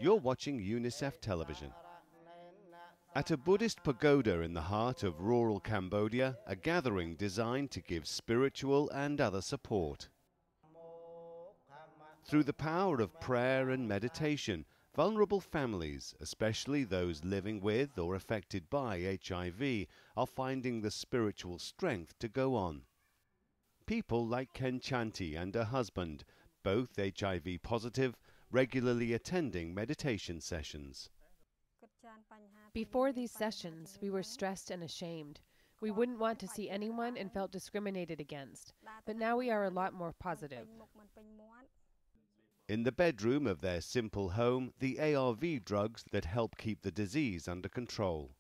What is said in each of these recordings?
You're watching UNICEF television. At a Buddhist pagoda in the heart of rural Cambodia, a gathering designed to give spiritual and other support. Through the power of prayer and meditation, vulnerable families, especially those living with or affected by HIV, are finding the spiritual strength to go on. People like Ken Chanti and her husband, both HIV positive, regularly attending meditation sessions. Before these sessions, we were stressed and ashamed. We wouldn't want to see anyone and felt discriminated against. But now we are a lot more positive. In the bedroom of their simple home, the ARV drugs that help keep the disease under control.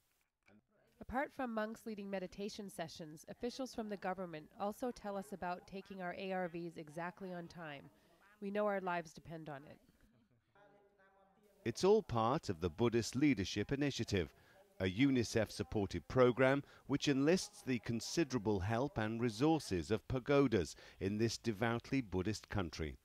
Apart from monks leading meditation sessions, officials from the government also tell us about taking our ARVs exactly on time. We know our lives depend on it. It's all part of the Buddhist Leadership Initiative, a UNICEF-supported program which enlists the considerable help and resources of pagodas in this devoutly Buddhist country.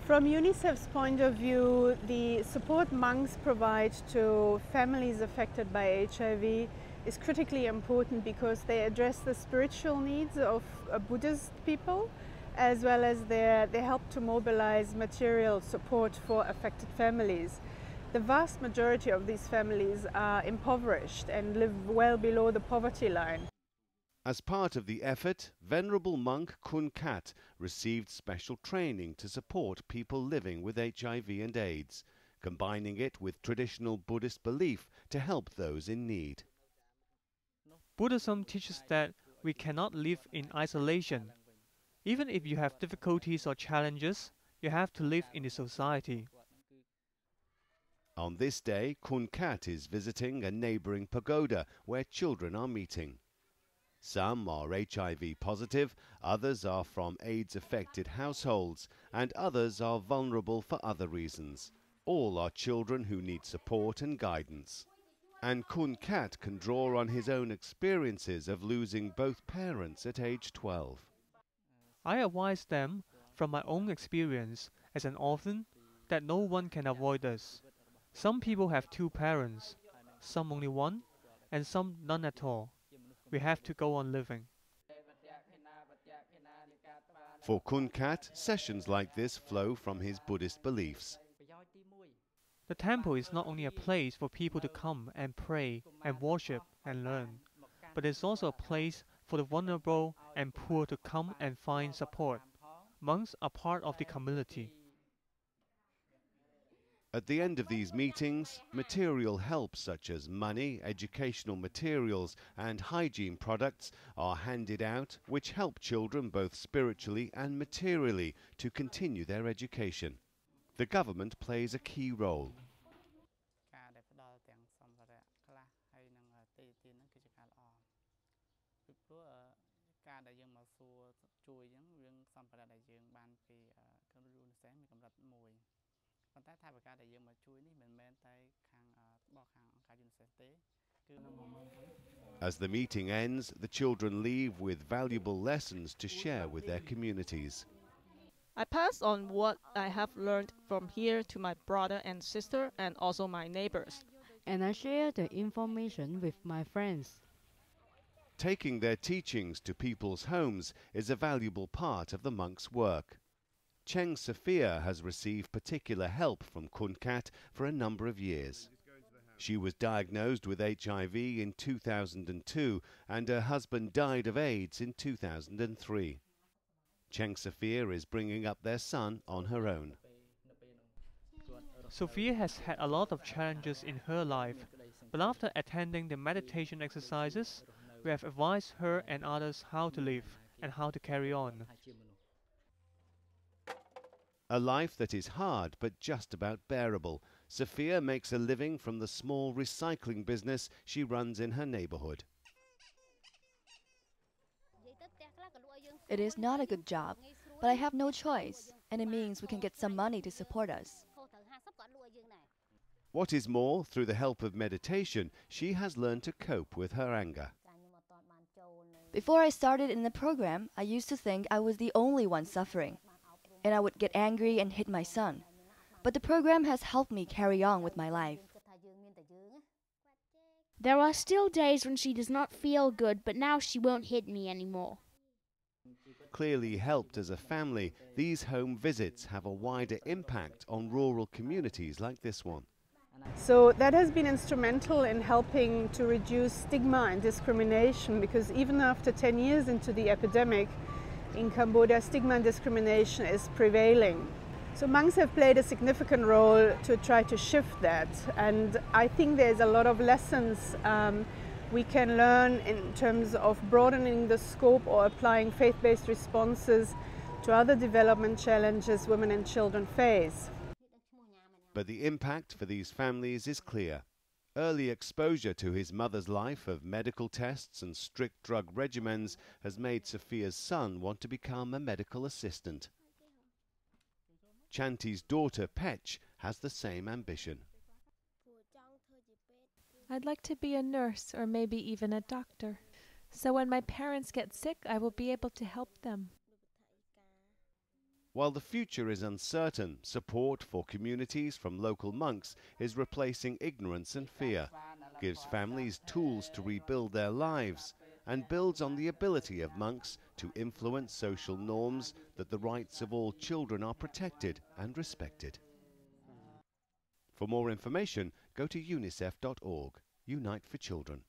From UNICEF's point of view, the support monks provide to families affected by HIV is critically important because they address the spiritual needs of Buddhist people, as well as they help to mobilize material support for affected families. The vast majority of these families are impoverished and live well below the poverty line. As part of the effort, Venerable Monk Kun Kat received special training to support people living with HIV and AIDS, combining it with traditional Buddhist belief to help those in need. Buddhism teaches that we cannot live in isolation. Even if you have difficulties or challenges, you have to live in the society. On this day, Kun Kat is visiting a neighbouring pagoda where children are meeting. Some are HIV positive, others are from AIDS-affected households, and others are vulnerable for other reasons. All are children who need support and guidance. And Kun Kat can draw on his own experiences of losing both parents at age 12. I advise them from my own experience as an orphan that no one can avoid us. Some people have 2 parents, some only 1, and some none at all. We have to go on living. For Kun Kat, sessions like this flow from his Buddhist beliefs. The temple is not only a place for people to come and pray and worship and learn, but it's also a place for the vulnerable and poor to come and find support. Monks are part of the community. At the end of these meetings, material help such as money, educational materials and hygiene products are handed out which help children both spiritually and materially to continue their education. The government plays a key role. As the meeting ends, the children leave with valuable lessons to share with their communities. I pass on what I have learned from here to my brother and sister and also my neighbors. And I share the information with my friends. Taking their teachings to people's homes is a valuable part of the monks' work. Cheng Sophia has received particular help from Kun Kat for a number of years. She was diagnosed with HIV in 2002 and her husband died of AIDS in 2003. Cheng Sophia is bringing up their son on her own. Sophia has had a lot of challenges in her life, but after attending the meditation exercises, we have advised her and others how to live and how to carry on. A life that is hard but just about bearable. Sophia makes a living from the small recycling business she runs in her neighborhood. It is not a good job, but I have no choice, and it means we can get some money to support us. What is more, through the help of meditation, she has learned to cope with her anger. Before I started in the program, I used to think I was the only one suffering, and I would get angry and hit my son. but the program has helped me carry on with my life. There are still days when she does not feel good, but now she won't hit me anymore. Clearly helped as a family, these home visits have a wider impact on rural communities like this one. So that has been instrumental in helping to reduce stigma and discrimination, because even after 10 years into the epidemic in Cambodia, stigma and discrimination is prevailing. So monks have played a significant role to try to shift that, and I think there's a lot of lessons we can learn in terms of broadening the scope or applying faith-based responses to other development challenges women and children face. But the impact for these families is clear. Early exposure to his mother's life of medical tests and strict drug regimens has made Sophia's son want to become a medical assistant. Chanti's daughter, Pech, has the same ambition. I'd like to be a nurse or maybe even a doctor. So when my parents get sick, I will be able to help them. While the future is uncertain, support for communities from local monks is replacing ignorance and fear, gives families tools to rebuild their lives, and builds on the ability of monks to influence social norms that the rights of all children are protected and respected. For more information, go to unicef.org. Unite for Children.